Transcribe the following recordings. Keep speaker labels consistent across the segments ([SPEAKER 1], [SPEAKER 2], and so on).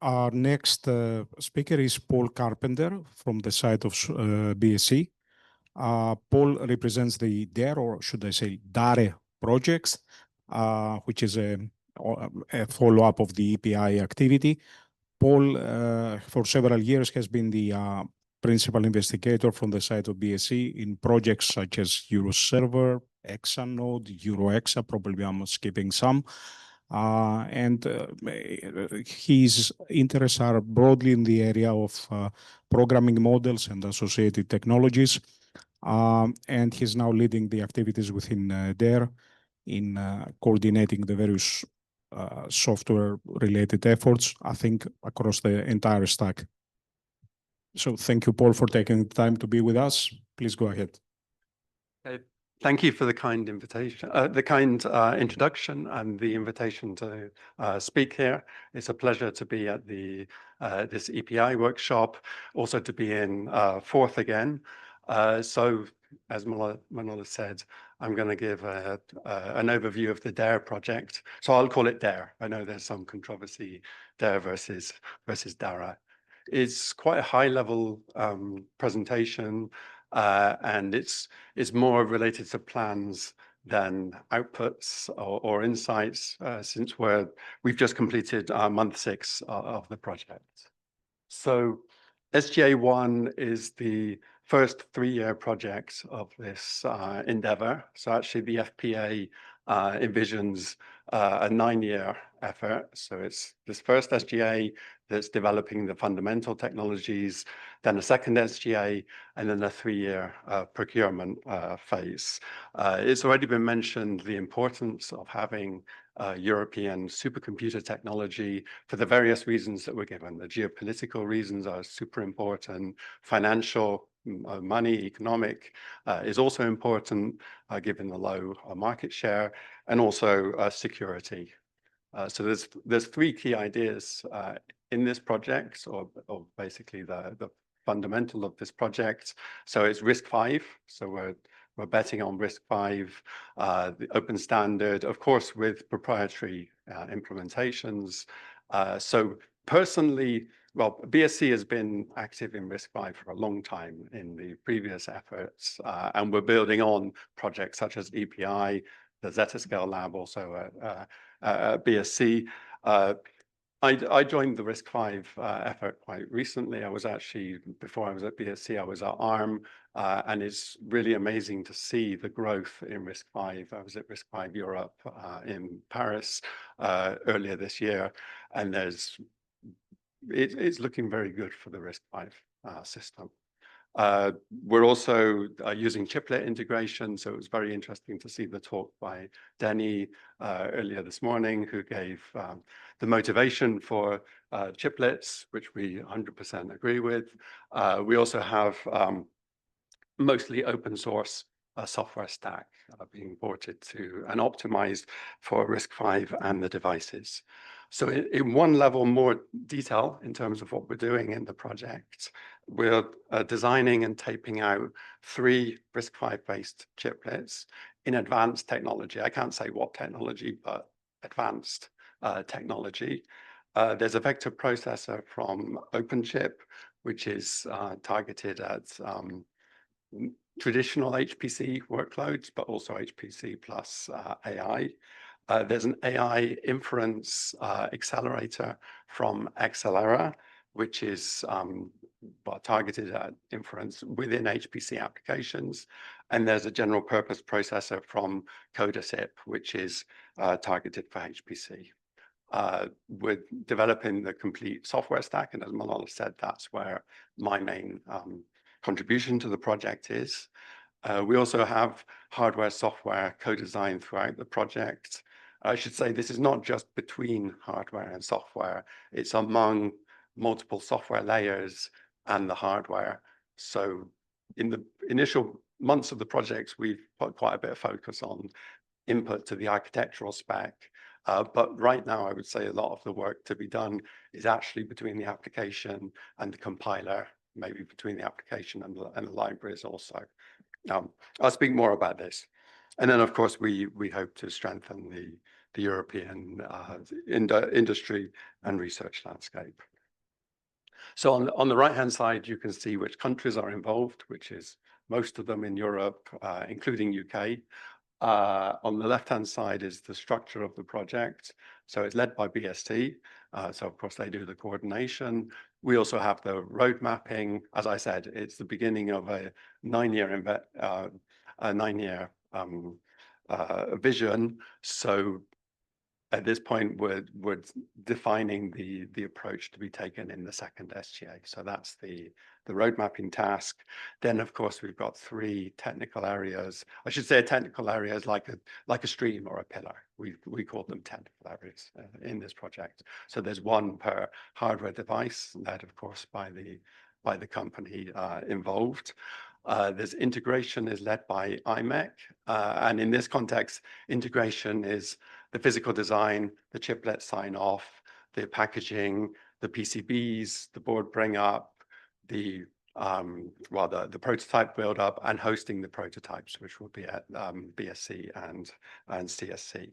[SPEAKER 1] Our next speaker is Paul Carpenter from the side of BSc. Paul represents the DARE, or should I say DARE projects, which is a follow-up of the EPI activity. Paul, for several years, has been the principal investigator from the side of BSc in projects such as Euroserver, Exanode, EuroExa, probably I'm skipping some. His interests are broadly in the area of programming models and associated technologies. And he's now leading the activities within DARE in coordinating the various software-related efforts, I think, across the entire stack. So thank you, Paul, for taking the time to be with us. Please go ahead.
[SPEAKER 2] Thank you for the kind invitation, introduction, and the invitation to speak here. It's a pleasure to be at this EPI workshop, also to be in Forth again. So, as Manolo said, I'm going to give an overview of the DARE project. So I'll call it DARE. I know there's some controversy, DARE versus DARA. It's quite a high-level presentation, and it's more related to plans than outputs or insights, since we've just completed month 6 of the project. So SGA1 is the first 3-year project of this endeavor. So actually the FPA envisions a 9-year effort. So it's this first SGA that's developing the fundamental technologies, then a second SGA, and then a 3-year procurement phase. It's already been mentioned the importance of having European supercomputer technology for the various reasons that were given. The geopolitical reasons are super important. Financial, money, economic is also important given the low market share, and also security. So there's 3 key ideas in this project, or basically the fundamental of this project. So it's RISC-V. So we're betting on RISC-V, the open standard, of course, with proprietary implementations. So personally, well, BSc has been active in RISC-V for a long time in the previous efforts, and we're building on projects such as EPI, the Zetascale lab, also at BSc. I joined the RISC-V effort quite recently. I was actually, before I was at BSc, I was at ARM, and it's really amazing to see the growth in RISC-V. I was at RISC-V Europe in Paris earlier this year, and it's looking very good for the RISC-V system. We're also using chiplet integration, so it was very interesting to see the talk by Denny earlier this morning, who gave the motivation for chiplets, which we 100% agree with. We also have mostly open source software stack being ported to and optimized for RISC-V and the devices. So in one level more detail in terms of what we're doing in the project, we're designing and taping out 3 RISC-V based chiplets in advanced technology. I can't say what technology, but advanced technology. There's a vector processor from OpenChip, which is targeted at traditional HPC workloads, but also HPC plus AI. There's an AI inference accelerator from Accelera, which is targeted at inference within HPC applications. And there's a general purpose processor from CodaSIP, which is targeted for HPC. We're developing the complete software stack, and as Manolo said, that's where my main contribution to the project is. We also have hardware, software, co-design throughout the project. I should say this is not just between hardware and software, it's among multiple software layers and the hardware. So in the initial months of the project, we've put quite a bit of focus on input to the architectural spec. But right now, I would say a lot of the work to be done is actually between the application and the compiler, maybe between the application and the libraries also. I'll speak more about this. And then, of course, we hope to strengthen the European industry and research landscape. So on the right-hand side, you can see which countries are involved, which is most of them in Europe, including UK. On the left-hand side is the structure of the project. So it's led by BST. So of course they do the coordination. We also have the road mapping. As I said, it's the beginning of a 9-year vision. So at this point, we're defining the approach to be taken in the second SGA. So that's the road mapping task. Then, of course, we've got 3 technical areas. I should say a technical area is like a stream or a pillar. We call them technical areas in this project. So there's 1 per hardware device, led, of course, by the company involved. There's integration is led by IMEC. And in this context, integration is the physical design, the chiplet sign off, the packaging, the PCBs, the board bring up, the prototype build up, and hosting the prototypes, which will be at BSC and CSC.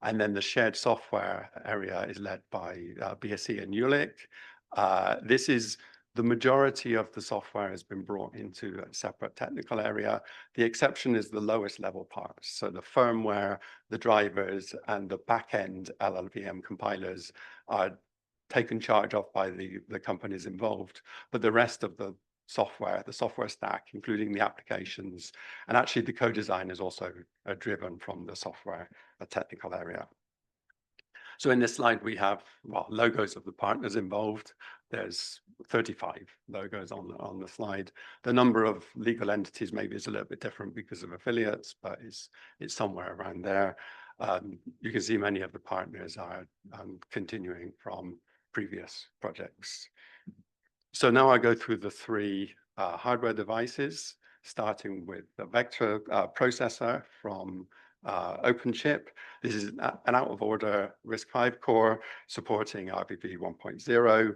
[SPEAKER 2] And then the shared software area is led by BSC and Jülich. This is the majority of the software has been brought into a separate technical area. The exception is the lowest level parts. So the firmware, the drivers, and the back-end LLVM compilers are taken charge of by the companies involved. But the rest of the software stack, including the applications, and actually the co-design is also driven from the software technical area. So in this slide, we have logos of the partners involved. There's 35 logos on the slide. The number of legal entities maybe is a little bit different because of affiliates, but it's somewhere around there. You can see many of the partners are continuing from previous projects. So now I go through the 3 hardware devices, starting with the vector processor from OpenChip. This is an out-of-order RISC-V core supporting RBB 1.0.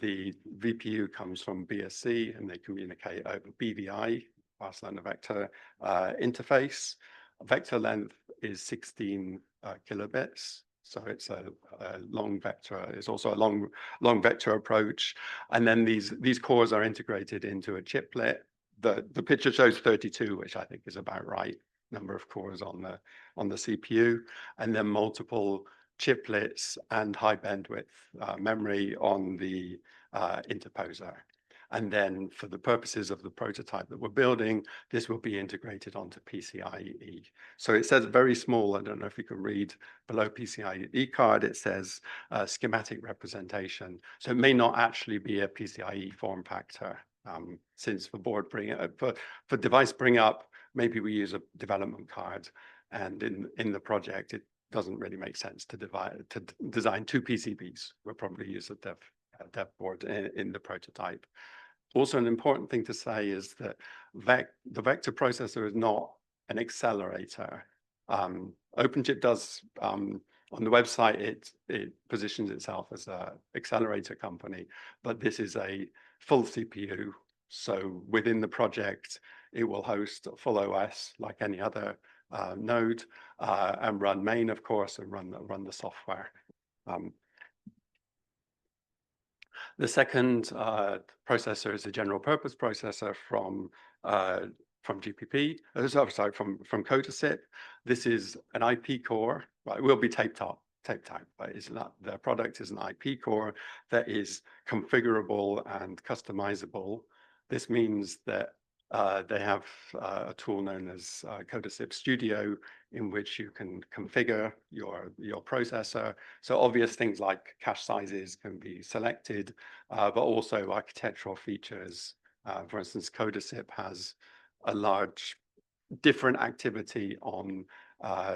[SPEAKER 2] The VPU comes from BSC, and they communicate over BVI, fast learner vector interface. Vector length is 16 kilobits. So it's a long vector. It's also a long vector approach. And then these cores are integrated into a chiplet. The picture shows 32, which I think is about right. Number of cores on the CPU, and then multiple chiplets and high bandwidth memory on the interposer. And then for the purposes of the prototype that we're building, this will be integrated onto PCIe. So it says very small, I don't know if you can read below PCIe card, it says schematic representation. So it may not actually be a PCIe form factor, since for board for device bring up, maybe we use a development card, and in the project, it doesn't really make sense to design 2 PCBs. We'll probably use a dev board in the prototype. Also, an important thing to say is that the vector processor is not an accelerator. OpenChip does, on the website, it positions itself as an accelerator company, but this is a full CPU. So within the project, it will host a full OS like any other node, and run main, of course, and run the software. The second processor is a general purpose processor from GPP. Sorry, from Codasip. This is an IP core. Right, it will be tape type, but it's not. The product is an IP core that is configurable and customizable. This means that they have a tool known as Codasip Studio, in which you can configure your processor. So obvious things like cache sizes can be selected, but also architectural features. For instance, Codasip has a large different activity on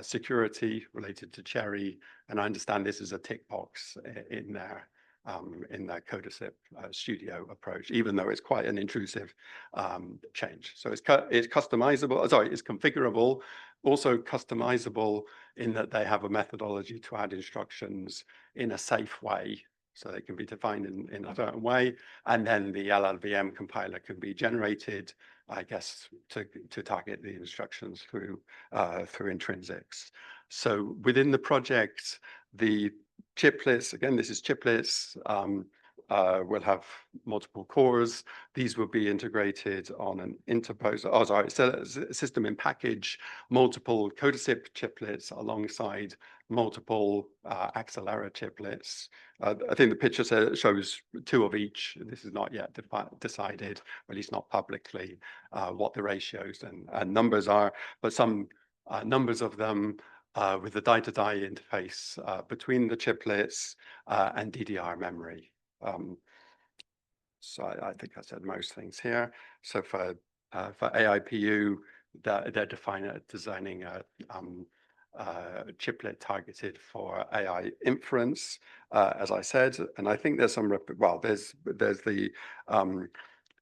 [SPEAKER 2] security related to Cherry, and I understand this is a tick box in their Codasip Studio approach, even though it's quite an intrusive change. So it's customizable. Sorry, it's configurable, also customizable in that they have a methodology to add instructions in a safe way. So they can be defined in a certain way, and then the LLVM compiler can be generated, I guess, to target the instructions through intrinsics. So within the project, the chiplets, again, this is chiplets, will have multiple cores. These will be integrated on an interposer, oh, sorry, system in package, multiple codesip chiplets alongside multiple accelera chiplets. I think the picture shows 2 of each. This is not yet decided, or at least not publicly, what the ratios and numbers are, but some numbers of them with the die-to-die interface between the chiplets and DDR memory. So I think I said most things here. So for AIPU, they're designing a chiplet targeted for AI inference, as I said, and I think there's some, there's the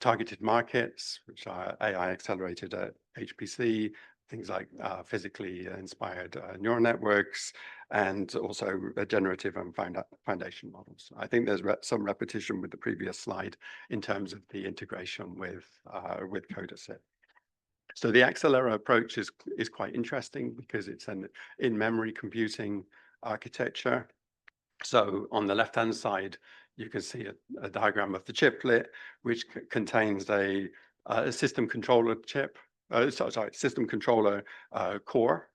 [SPEAKER 2] targeted markets, which are AI accelerated at HPC, things like physically inspired neural networks, and also generative and foundation models. I think there's some repetition with the previous slide in terms of the integration with codesip. So the Accelera approach is quite interesting because it's an in-memory computing architecture. So on the left-hand side, you can see a diagram of the chiplet, which contains a system controller chip, system controller core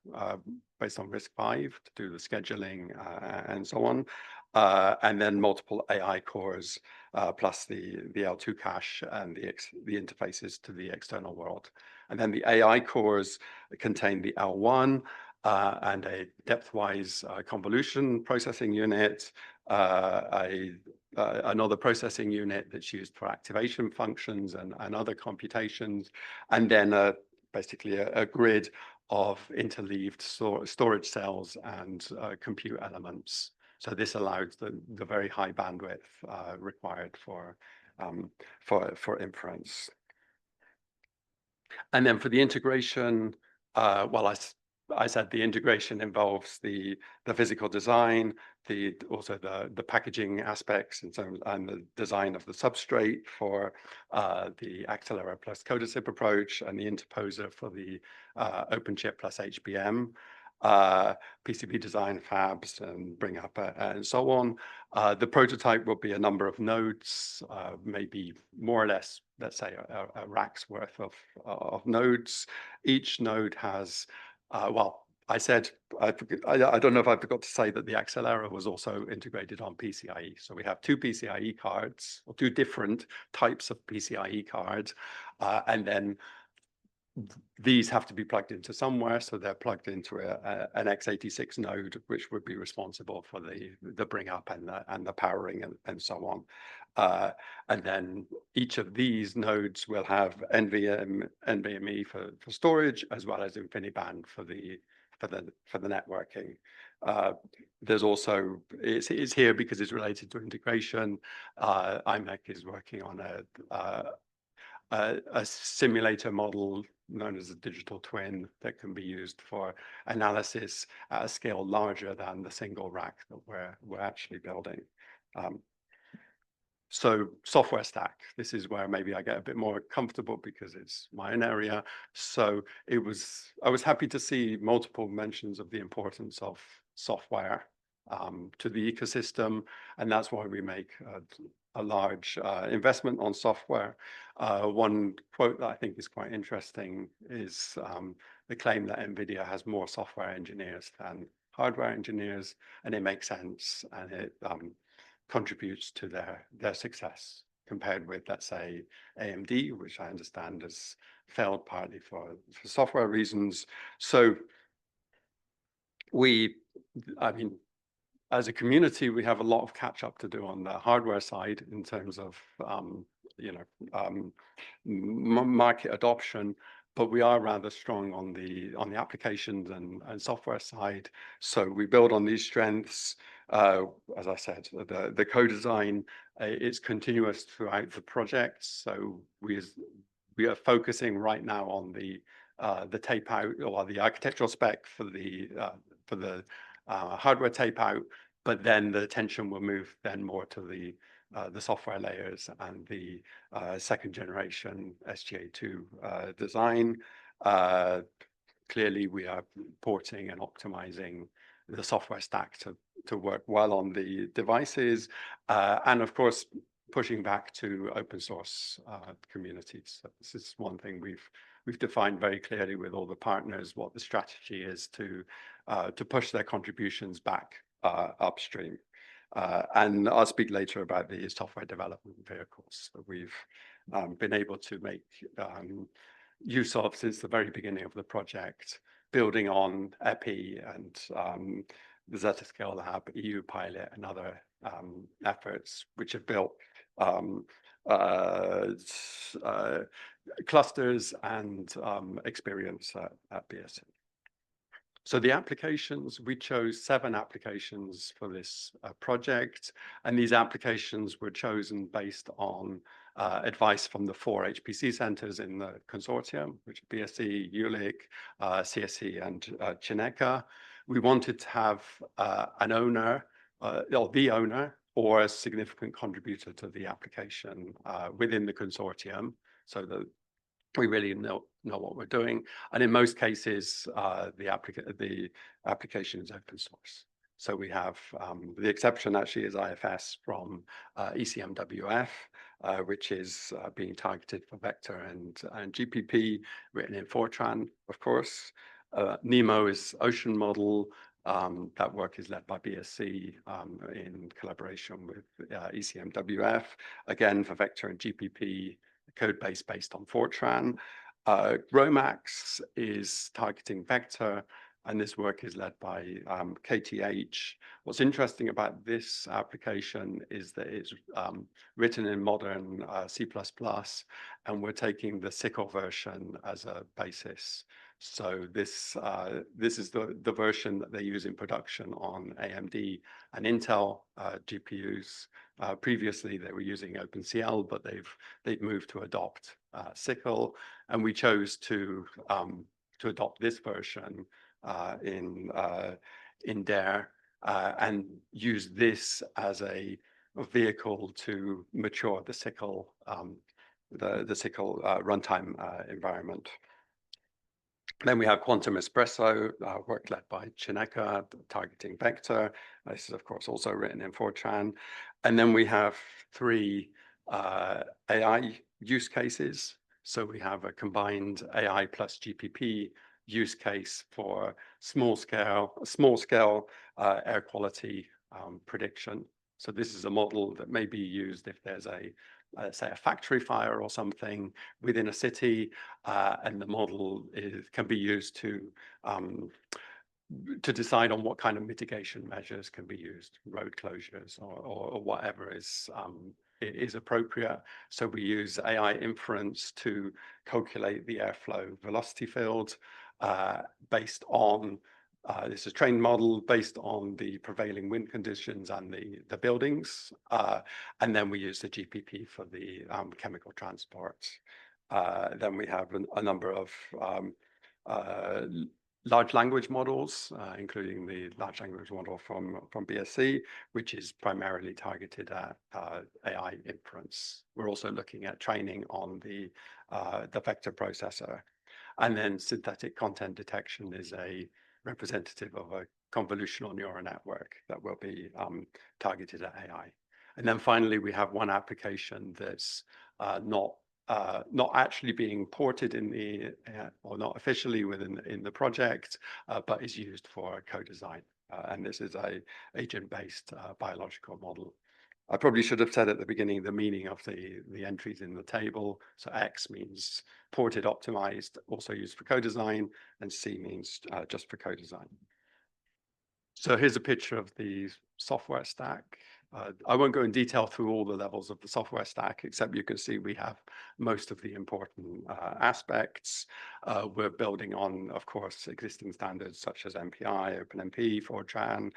[SPEAKER 2] based on RISC-V to do the scheduling and so on. And then multiple AI cores, plus the L2 cache and the interfaces to the external world. And then the AI cores contain the L1 and a depth-wise convolution processing unit, another processing unit that's used for activation functions and other computations, and then basically a grid of interleaved storage cells and compute elements. So this allows the very high bandwidth required for inference. And then for the integration, I said the integration involves the physical design, also the packaging aspects and the design of the substrate for the Accelera plus codesip approach, and the interposer for the OpenChip plus HBM. PCB design fabs and bring up and so on. The prototype will be a number of nodes, maybe more or less, let's say a rack's worth of nodes. Each node has, I said, I don't know if I forgot to say that the Accelera was also integrated on PCIe. So we have 2 PCIe cards, or 2 different types of PCIe cards, and then these have to be plugged into somewhere, so they're plugged into an x86 node, which would be responsible for the bring up and the powering and so on. And then each of these nodes will have NVMe for storage, as well as InfiniBand for the networking. There's also, it's here because it's related to integration. IMEC is working on a simulator model known as a digital twin that can be used for analysis at a scale larger than the single rack that we're actually building. So software stack, this is where maybe I get a bit more comfortable because it's my own area. So I was happy to see multiple mentions of the importance of software to the ecosystem, and that's why we make a large investment on software. One quote that I think is quite interesting is the claim that NVIDIA has more software engineers than hardware engineers, and it makes sense, and it contributes to their success compared with, let's say, AMD, which I understand has failed partly for software reasons. So as a community, we have a lot of catch up to do on the hardware side in terms of market adoption, but we are rather strong on the applications and software side. So we build on these strengths. As I said, the co-design is continuous throughout the project. So we are focusing right now on the tape out, or the architectural spec for the hardware tape out, but then the attention will move then more to the software layers and the second generation SGA2 design. Clearly, we are porting and optimizing the software stack to work well on the devices, and of course, pushing back to open source communities. So this is one thing we've defined very clearly with all the partners what the strategy is to push their contributions back upstream. And I'll speak later about the software development vehicles that we've been able to make use of since the very beginning of the project, building on EPI and the Zettascale Lab, EU Pilot, and other efforts which have built clusters and experience at BSC. So the applications, we chose 7 applications for this project, and these applications were chosen based on advice from the 4 HPC centers in the consortium, which are BSC, ULIC, CSC, and Chineka. We wanted to have an owner, or the owner, or a significant contributor to the application within the consortium, so that we really know what we're doing. And in most cases, the application is open source. So we have the exception actually is IFS from ECMWF, which is being targeted for vector and GPP, written in Fortran, of course. NEMO is ocean model. That work is led by BSC in collaboration with ECMWF, again for vector and GPP, code base based on Fortran. GROMACS is targeting vector, and this work is led by KTH. What's interesting about this application is that it's written in modern C++, and we're taking the SICL version as a basis. So this is the version that they use in production on AMD and Intel GPUs. Previously, they were using OpenCL, but they've moved to adopt SICL, and we chose to adopt this version in DARE and use this as a vehicle to mature the SICL runtime environment. Then we have Quantum Espresso, work led by Chineka, targeting vector. This is, of course, also written in Fortran. And then we have 3 AI use cases. So we have a combined AI plus GPP use case for small scale air quality prediction. So this is a model that may be used if there's say a factory fire or something within a city, and the model can be used to decide on what kind of mitigation measures can be used, road closures or whatever is appropriate. So we use AI inference to calculate the airflow velocity field based on this is a trained model based on the prevailing wind conditions and the buildings. And then we use the GPP for the chemical transport. Then we have a number of large language models, including the large language model from BSC, which is primarily targeted at AI inference. We're also looking at training on the vector processor. And then synthetic content detection is a representative of a convolutional neural network that will be targeted at AI. And then finally, we have one application that's not actually being ported in the or not officially in the project, but is used for co-design. And this is a agent-based biological model. I probably should have said at the beginning the meaning of the entries in the table. So X means ported, optimized, also used for co-design, and C means just for co-design. So here's a picture of the software stack. I won't go in detail through all the levels of the software stack, except you can see we have most of the important aspects. We're building on, of course, existing standards such as MPI, OpenMP, Fortran,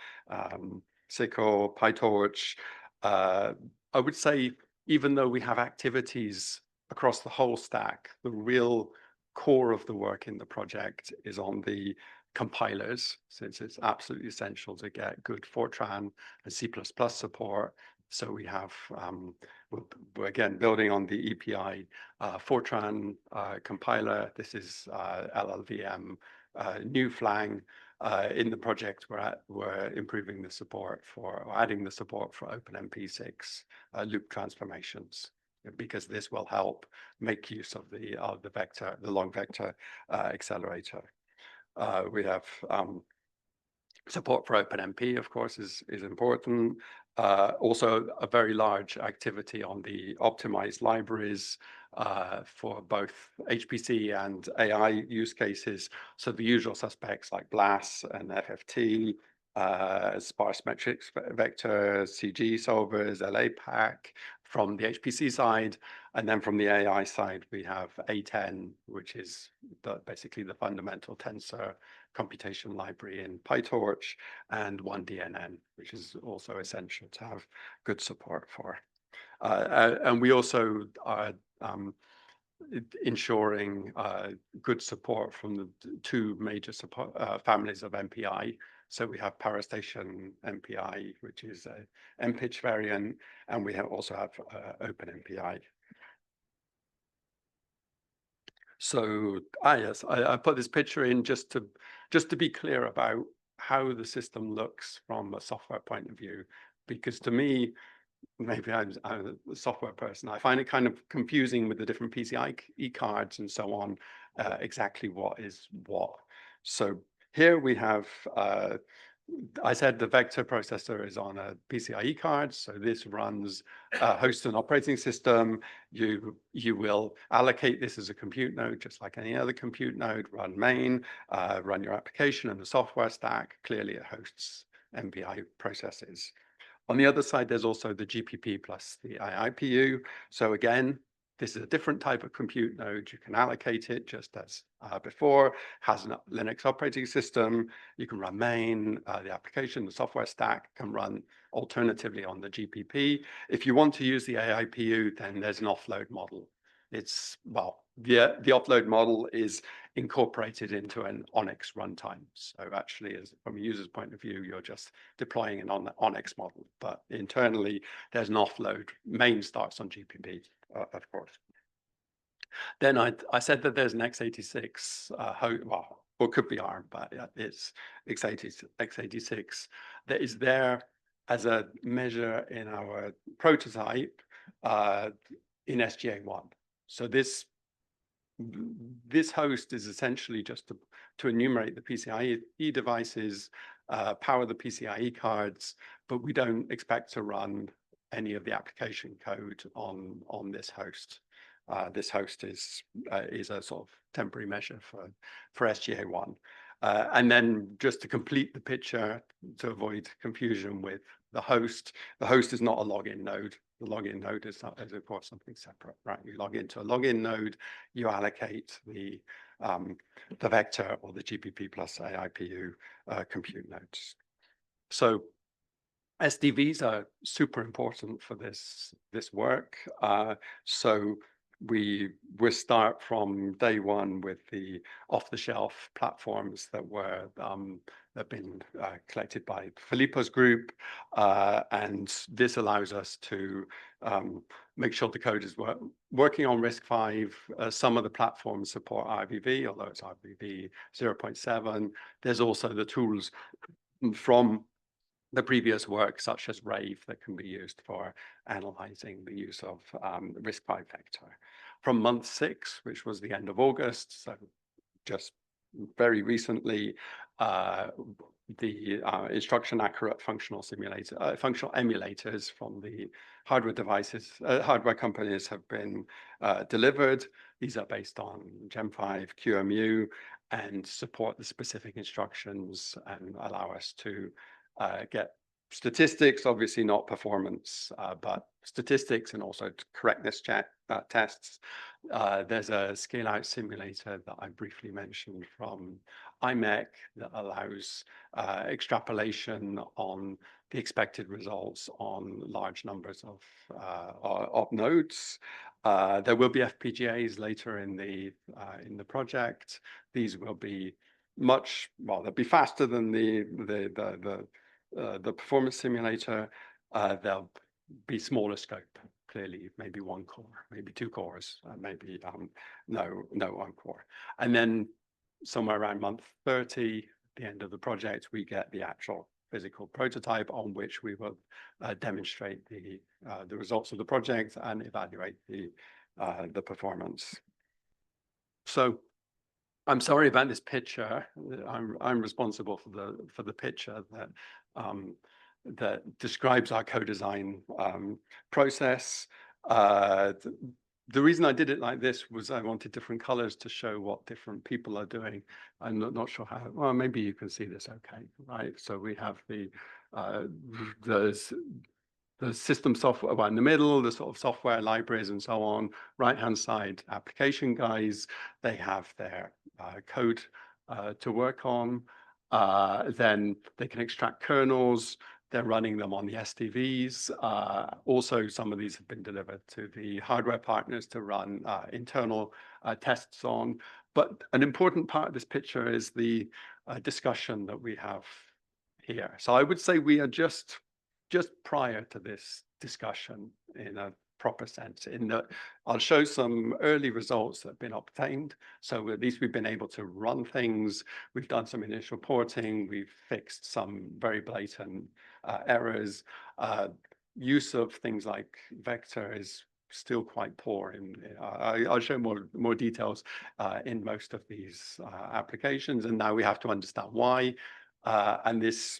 [SPEAKER 2] SICL, PyTorch. I would say, even though we have activities across the whole stack, the real core of the work in the project is on the compilers, since it's absolutely essential to get good Fortran and C++ support. So we have, we're again building on the EPI Fortran compiler. This is LLVM new Flang. In the project, we're improving the support for, or adding the support for OpenMP6 loop transformations, because this will help make use of the vector, the long vector accelerator. We have support for OpenMP, of course, is important. Also, a very large activity on the optimized libraries for both HPC and AI use cases. So the usual suspects like BLAS and FFT, sparse matrix vector, CG solvers, LAPACK from the HPC side. And then from the AI side, we have A10, which is basically the fundamental tensor computation library in PyTorch, and 1DNN, which is also essential to have good support for. And we also are ensuring good support from the two major families of MPI. So we have Parastation MPI, which is a MPitch variant, and we also have OpenMPI. So, yes, I put this picture in just to be clear about how the system looks from a software point of view, because to me, maybe I'm a software person, I find it kind of confusing with the different PCIe cards and so on, exactly what is what. So here we have, I said the vector processor is on a PCIe card, so this runs host and operating system. You will allocate this as a compute node, just like any other compute node, run main, run your application and the software stack. Clearly it hosts MPI processes. On the other side, there's also the GPP plus the IIPU. So again, this is a different type of compute node. You can allocate it just as before, has a Linux operating system. You can run main, the application, the software stack can run alternatively on the GPP. If you want to use the AIPU, then there's an offload model. It's, well, the offload model is incorporated into an Onyx runtime. So actually, from a user's point of view, you're just deploying an Onyx model. But internally, there's an offload. Main starts on GPP, of course. Then I said that there's an x86, well, or could be ARM, but it's x86 that is there as a measure in our prototype in SGA1. So this host is essentially just to enumerate the PCIe devices, power the PCIe cards, but we don't expect to run any of the application code on this host. This host is a sort of temporary measure for SGA1. And then just to complete the picture, to avoid confusion with the host is not a login node. The login node is of course something separate, right? You log into a login node, you allocate the vector or the GPP plus AIPU compute nodes. So SDVs are super important for this work. So we start from day one with the off-the-shelf platforms that were have been collected by Filippo's group, and this allows us to make sure the code is working on RISC-V. Some of the platforms support RVV, although it's RVV 0.7. There's also the tools from the previous work, such as Rave, that can be used for analyzing the use of RISC-V vector. From month 6, which was the end of August, so just very recently, the instruction accurate functional emulators from the hardware devices, hardware companies have been delivered. These are based on Gen5 QMU and support the specific instructions and allow us to get statistics, obviously not performance, but statistics and also correctness tests. There's a scale-out simulator that I briefly mentioned from IMEC that allows extrapolation on the expected results on large numbers of nodes. There will be FPGAs later in the project. These will be much, well, they'll be faster than the performance simulator. They'll be smaller scope, clearly, maybe 1 core, maybe 2 cores, maybe no 1 core. And then somewhere around month 30, the end of the project, we get the actual physical prototype on which we will demonstrate the results of the project and evaluate the performance. So I'm sorry about this picture. I'm responsible for the picture that describes our co-design process. The reason I did it like this was I wanted different colors to show what different people are doing. I'm not sure how, well, maybe you can see this okay, right? So we have the system software, well, in the middle, the sort of software libraries and so on. Right-hand side, application guys, they have their code to work on. Then they can extract kernels. They're running them on the SDVs. Also, some of these have been delivered to the hardware partners to run internal tests on. But an important part of this picture is the discussion that we have here. So I would say we are just prior to this discussion in a proper sense, in that I'll show some early results that have been obtained. So at least we've been able to run things. We've done some initial porting. We've fixed some very blatant errors. Use of things like vector is still quite poor. I'll show more details in most of these applications. And now we have to understand why. And this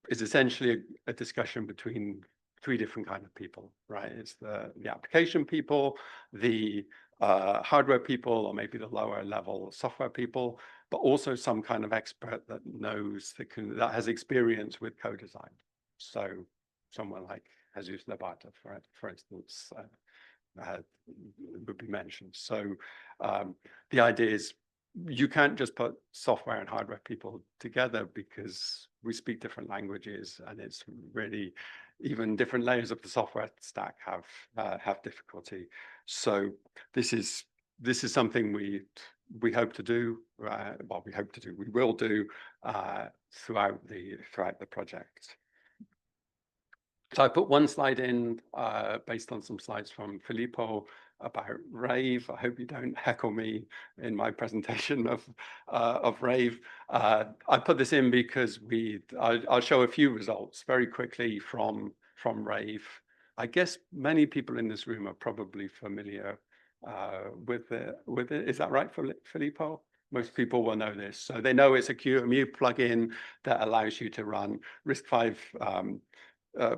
[SPEAKER 2] is essentially a discussion between 3 different kinds of people, right? It's the application people, the hardware people, or maybe the lower level software people, but also some kind of expert that knows, that has experience with co-design. So someone like Jesus Labata, for instance, would be mentioned. So the idea is you can't just put software and hardware people together because we speak different languages, and it's really even different layers of the software stack have difficulty. So this is something we hope to do. Well, we will do throughout the project. So I put one slide in based on some slides from Filippo about Rave. I hope you don't heckle me in my presentation of Rave. I put this in because I'll show a few results very quickly from Rave. I guess many people in this room are probably familiar with it. Is that right, Filippo? Most people will know this. So they know it's a QEMU plugin that allows you to run RISC-V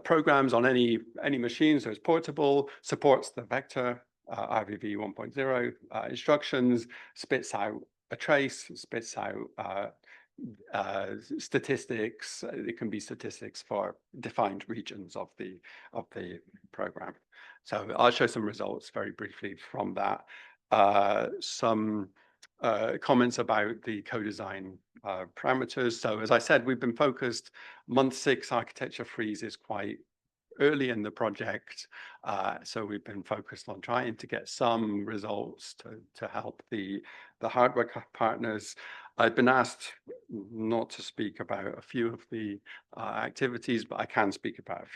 [SPEAKER 2] programs on any machine, so it's portable, supports the vector RVV 1.0 instructions, spits out a trace, spits out statistics. It can be statistics for defined regions of the program. So I'll show some results very briefly from that. Some comments about the co-design parameters. So as I said, we've been focused, month 6 architecture freeze is quite early in the project. So we've been focused on trying to get some results to help the hardware partners. I've been asked not to speak about a few of the activities, but I can speak about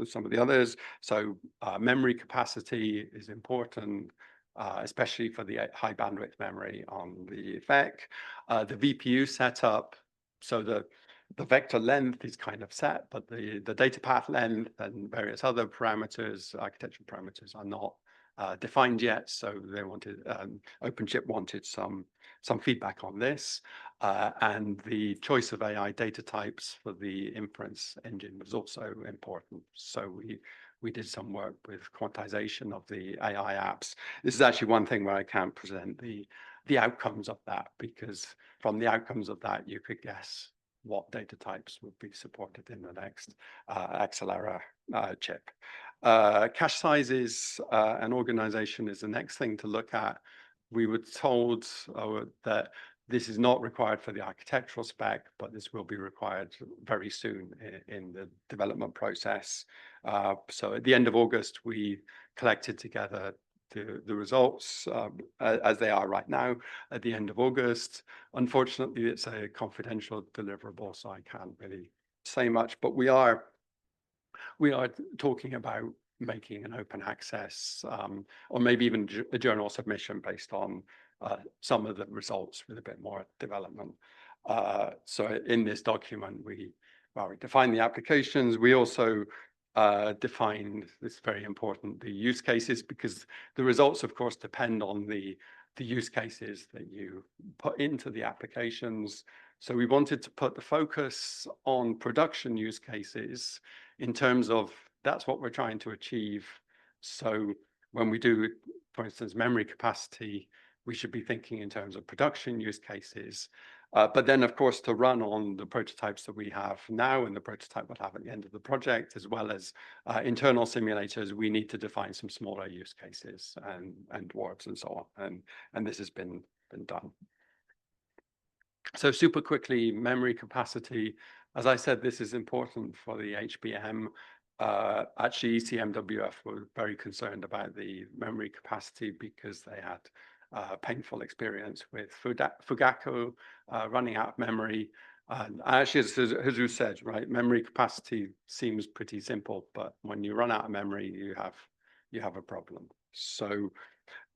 [SPEAKER 2] some of the others. So memory capacity is important. Especially for the high bandwidth memory on the VEC. The VPU setup, so the vector length is kind of set, but the data path length and various other parameters, architectural parameters, are not defined yet. So they wanted, OpenChip wanted some feedback on this. And the choice of AI data types for the inference engine was also important. So we did some work with quantization of the AI apps. This is actually one thing where I can't present the outcomes of that, because from the outcomes of that, you could guess what data types would be supported in the next Accelera chip. Cache sizes and organization is the next thing to look at. We were told that this is not required for the architectural spec, but this will be required very soon in the development process. So at the end of August, we collected together the results as they are right now at the end of August. Unfortunately, it's a confidential deliverable, so I can't really say much, but we are talking about making an open access or maybe even a journal submission based on some of the results with a bit more development. So in this document, we define the applications. We also defined, this is very important, the use cases, because the results, of course, depend on the use cases that you put into the applications. So we wanted to put the focus on production use cases in terms of that's what we're trying to achieve. So when we do, for instance, memory capacity, we should be thinking in terms of production use cases. But then, of course, to run on the prototypes that we have now and the prototype we'll have at the end of the project, as well as internal simulators, we need to define some smaller use cases and dwarfs and so on. And this has been done. So super quickly, memory capacity. As I said, this is important for the HBM. Actually, ECMWF were very concerned about the memory capacity because they had painful experience with Fugaku running out of memory. And actually, as Jesus said, right, memory capacity seems pretty simple, but when you run out of memory, you have a problem. So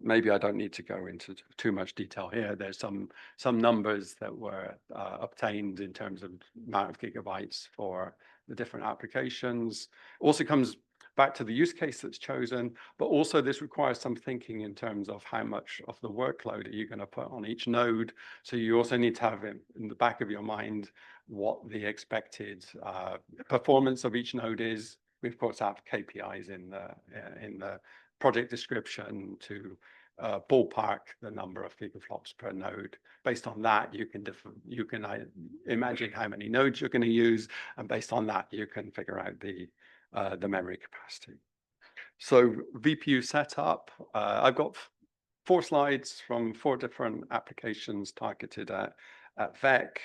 [SPEAKER 2] maybe I don't need to go into too much detail here. There's some numbers that were obtained in terms of amount of gigabytes for the different applications. Also comes back to the use case that's chosen, but also this requires some thinking in terms of how much of the workload are you going to put on each node. So you also need to have in the back of your mind what the expected performance of each node is. We of course have KPIs in the project description to ballpark the number of gigaflops per node. Based on that, you can imagine how many nodes you're going to use, and based on that, you can figure out the memory capacity. So VPU setup, I've got 4 slides from 4 different applications targeted at VEC.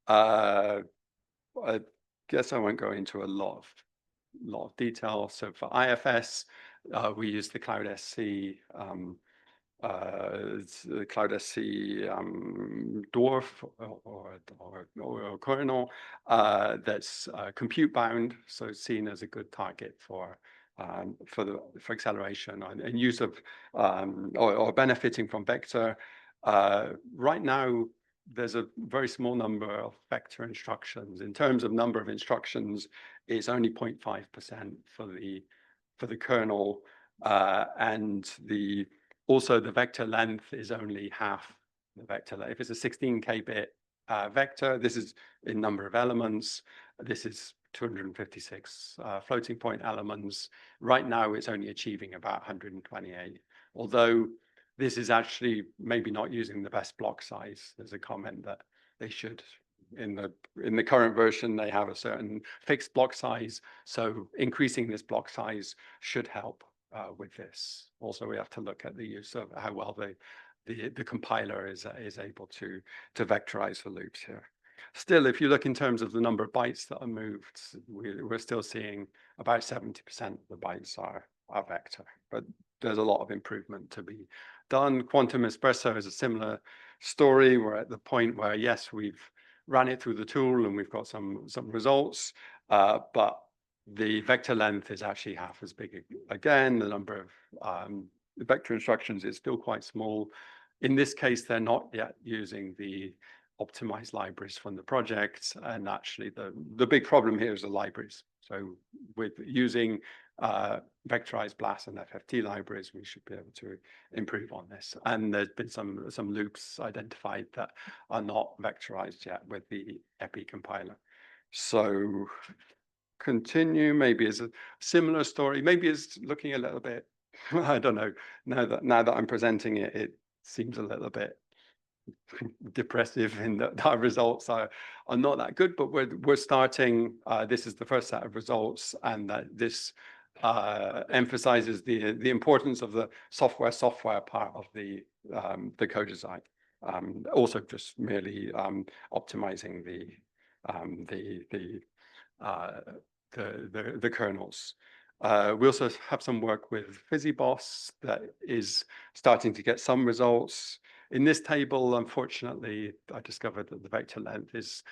[SPEAKER 2] I guess I won't go into a lot of detail. So for IFS, we use the Cloud SC, the Cloud SC dwarf or kernel that's compute bound, so seen as a good target for acceleration and use of or benefiting from vector. Right now, there's a very small number of vector instructions. In terms of number of instructions, it's only 0.5% for the kernel, and also the vector length is only half the vector length. If it's a 16K bit vector, this is in number of elements. This is 256 floating point elements. Right now, it's only achieving about 128, although this is actually maybe not using the best block size. There's a comment that they should, in the current version, they have a certain fixed block size. So increasing this block size should help with this. Also, we have to look at the use of how well the compiler is able to vectorize the loops here. Still, if you look in terms of the number of bytes that are moved, we're still seeing about 70% of the bytes are vector, but there's a lot of improvement to be done. Quantum Espresso is a similar story. We're at the point where, yes, we've ran it through the tool and we've got some results, but the vector length is actually half as big. Again, the number of vector instructions is still quite small. In this case, they're not yet using the optimized libraries from the project. And actually, the big problem here is the libraries. So with using vectorized BLAS and FFT libraries, we should be able to improve on this. And there's been some loops identified that are not vectorized yet with the EPI compiler. So continue, maybe as a similar story, maybe it's looking a little bit, I don't know, now that I'm presenting it, it seems a little bit depressive in that our results are not that good, but we're starting, this is the first set of results, and that this emphasizes the importance of the software part of the co-design. Also just merely optimizing the kernels. We also have some work with FuzzyBoss that is starting to get some results. In this table, unfortunately, I discovered that the vector length is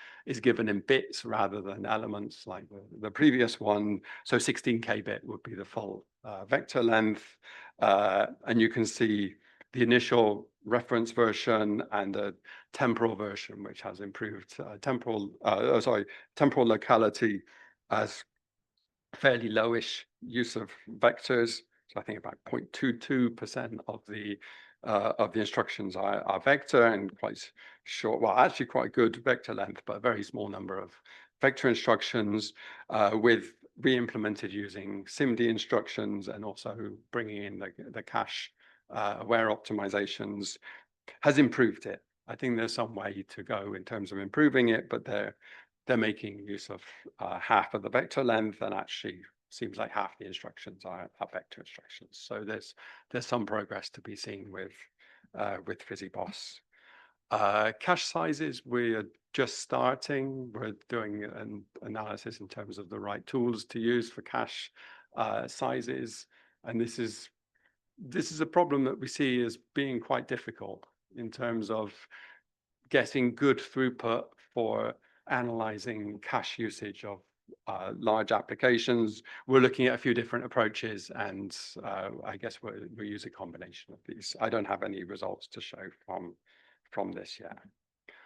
[SPEAKER 2] given in bits rather than elements like the previous one. So 16K bit would be the full vector length. And you can see the initial reference version and a temporal version, which has improved temporal locality as fairly lowish use of vectors. So I think about 0.22% of the instructions are vector, and quite short, well, actually quite good vector length, but a very small number of vector instructions with re-implemented using SIMD instructions, and also bringing in the cache aware optimizations has improved it. I think there's some way to go in terms of improving it, but they're making use of half of the vector length, and actually seems like half the instructions are vector instructions. So there's some progress to be seen with FuzzyBoss. Cache sizes, we're just starting. We're doing an analysis in terms of the right tools to use for cache sizes, and this is a problem that we see as being quite difficult in terms of getting good throughput for analyzing cache usage of large applications. We're looking at a few different approaches, and I guess we use a combination of these. I don't have any results to show from this yet.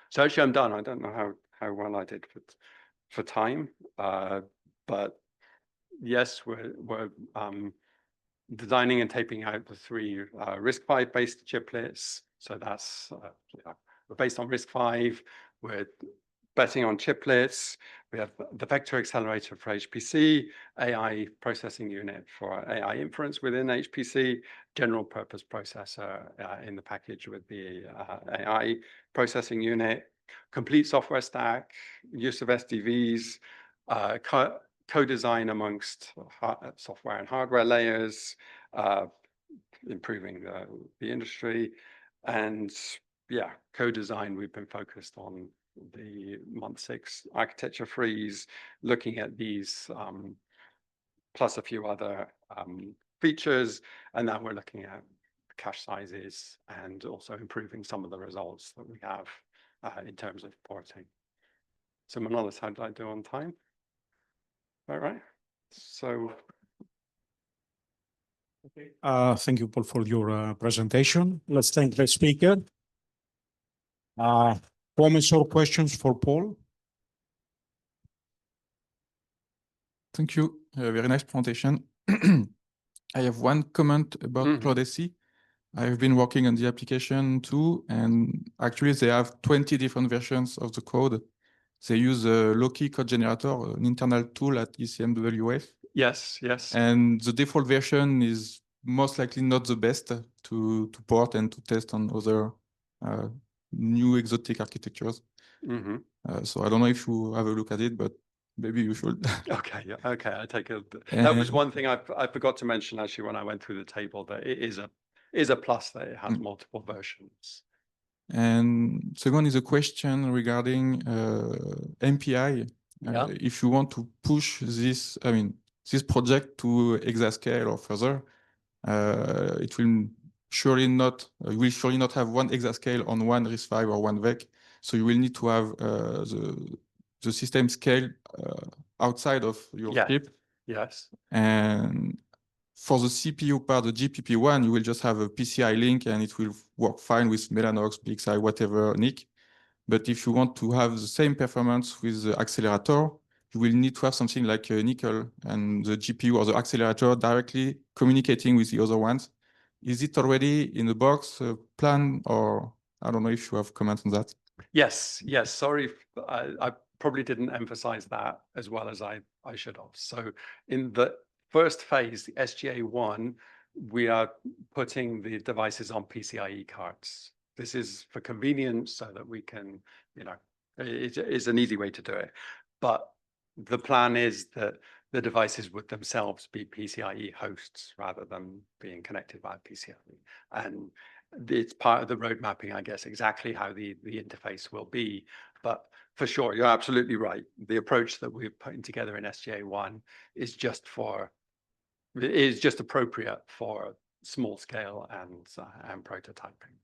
[SPEAKER 2] So actually, I'm done. I don't know how well I did for time, but yes, we're designing and taping out the 3 RISC-V based chiplets. So that's we're based on RISC-V. We're betting on chiplets. We have the vector accelerator for HPC, AI processing unit for AI inference within HPC, general purpose processor in the package with the AI processing unit, complete software stack, use of SDVs, co-design amongst software and hardware layers, improving the industry. And yeah, co-design, we've been focused on the month 6 architecture freeze, looking at these plus a few other features, and now we're looking at cache sizes and also improving some of the results that we have in terms of porting. So Manolis, how did I do on time? All right. So
[SPEAKER 1] okay. Thank you, Paul, for your presentation. Let's thank the speaker. Comments or questions for Paul?
[SPEAKER 3] Thank you. Very nice presentation. I have one comment about CloudSC. I've been working on the application too, and actually they have 20 different versions of the code. They use a Loki code generator, an internal tool at ECMWF.
[SPEAKER 2] Yes, yes.
[SPEAKER 3] And the default version is most likely not the best to port and to test on other new exotic architectures. So I don't know if you have a look at it, but maybe you should.
[SPEAKER 2] Okay, yeah, okay. I take it. That was one thing I forgot to mention actually when I went through the table, that it is a plus that it has multiple versions.
[SPEAKER 3] And second is a question regarding MPI. If you want to push this, this project to exascale or further, it will surely not. You will surely not have one exascale on one RISC-V or one VEC. So you will need to have the system scale outside of your chip.
[SPEAKER 2] Yes.
[SPEAKER 3] And for the CPU part, the GPP1, you will just have a PCI link and it will work fine with Mellanox, BXI, whatever NIC. But if you want to have the same performance with the accelerator, you will need to have something like a nickel and the GPU or the accelerator directly communicating with the other ones. Is it already in the box plan, or I don't know if you have comments on that?
[SPEAKER 2] Yes, yes. Sorry, I probably didn't emphasize that as well as I should have. So in the first phase, the SGA1, we are putting the devices on PCIe cards. This is for convenience so that we can, it is an easy way to do it. But the plan is that the devices would themselves be PCIe hosts rather than being connected via PCIe. And it's part of the road mapping, I guess, exactly how the interface will be. But for sure, you're absolutely right. The approach that we're putting together in SGA1 is just for is just appropriate for small scale and prototyping.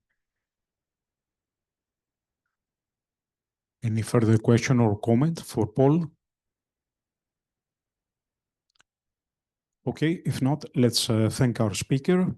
[SPEAKER 1] Any further question or comment for Paul? Okay, if not, let's thank our speaker.